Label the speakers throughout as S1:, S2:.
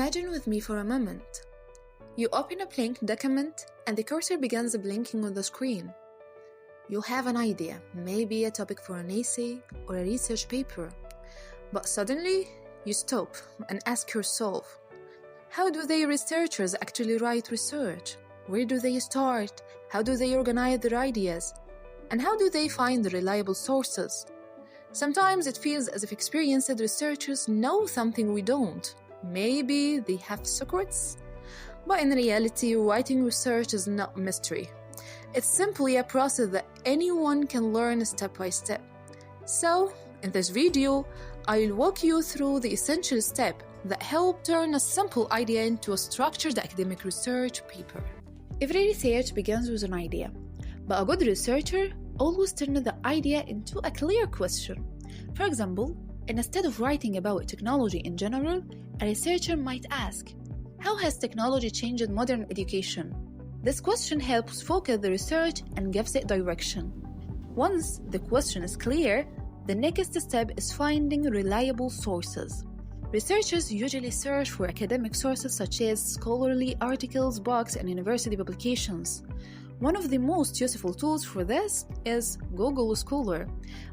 S1: Imagine with me for a moment. You open a blank document and the cursor begins blinking on the screen. You have an idea, maybe a topic for an essay or a research paper. But suddenly, you stop and ask yourself, how do the researchers actually write research? Where do they start? How do they organize their ideas? And how do they find the reliable sources? Sometimes it feels as if experienced researchers know something we don't. Maybe they have secrets? But in reality, writing research is not a mystery. It's simply a process that anyone can learn step by step. So, in this video, I'll walk you through the essential steps that help turn a simple idea into a structured academic research paper. Every research begins with an idea, but a good researcher always turns the idea into a clear question. For example, instead of writing about technology in general, a researcher might ask, how has technology changed modern education? This question helps focus the research and gives it direction. Once the question is clear, the next step is finding reliable sources. Researchers usually search for academic sources such as scholarly articles, books, and university publications. One of the most useful tools for this is Google Scholar.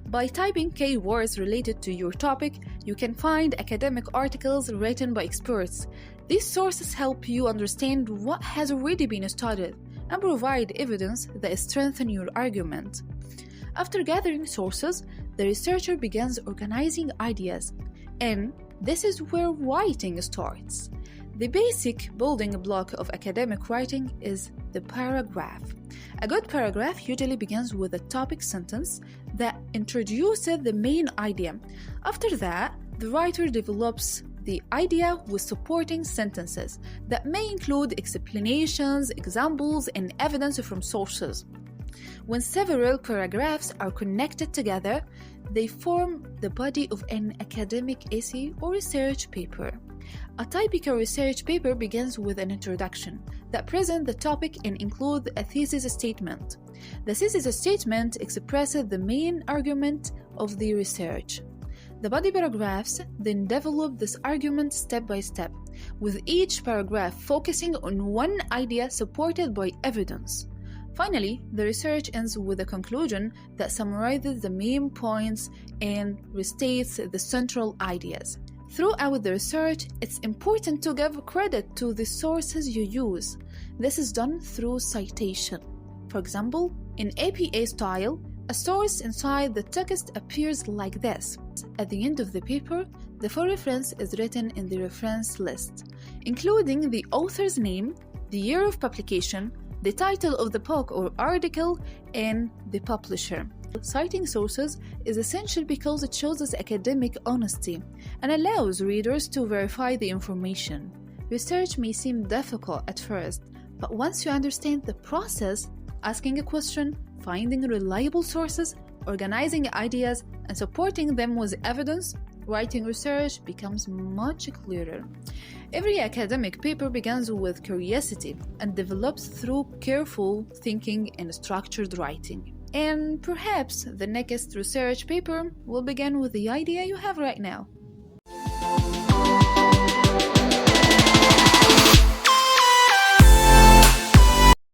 S1: By typing keywords related to your topic, you can find academic articles written by experts. These sources help you understand what has already been studied and provide evidence that strengthens your argument. After gathering sources, the researcher begins organizing ideas, and this is where writing starts. The basic building block of academic writing is the paragraph. A good paragraph usually begins with a topic sentence that introduces the main idea. After that, the writer develops the idea with supporting sentences that may include explanations, examples, and evidence from sources. When several paragraphs are connected together, they form the body of an academic essay or research paper. A typical research paper begins with an introduction that presents the topic and includes a thesis statement. The thesis statement expresses the main argument of the research. The body paragraphs then develop this argument step by step, with each paragraph focusing on one idea supported by evidence. Finally, the research ends with a conclusion that summarizes the main points and restates the central ideas. Throughout the research, it's important to give credit to the sources you use. This is done through citation. For example, in APA style, a source inside the text appears like this. At the end of the paper, the full reference is written in the reference list, including the author's name, the year of publication, the title of the book or article, and the publisher. Citing sources is essential because it shows us academic honesty and allows readers to verify the information. Research may seem difficult at first, but once you understand the process, asking a question, finding reliable sources, organizing ideas, and supporting them with evidence, writing research becomes much clearer. Every academic paper begins with curiosity and develops through careful thinking and structured writing. And perhaps the next research paper will begin with the idea you have right now.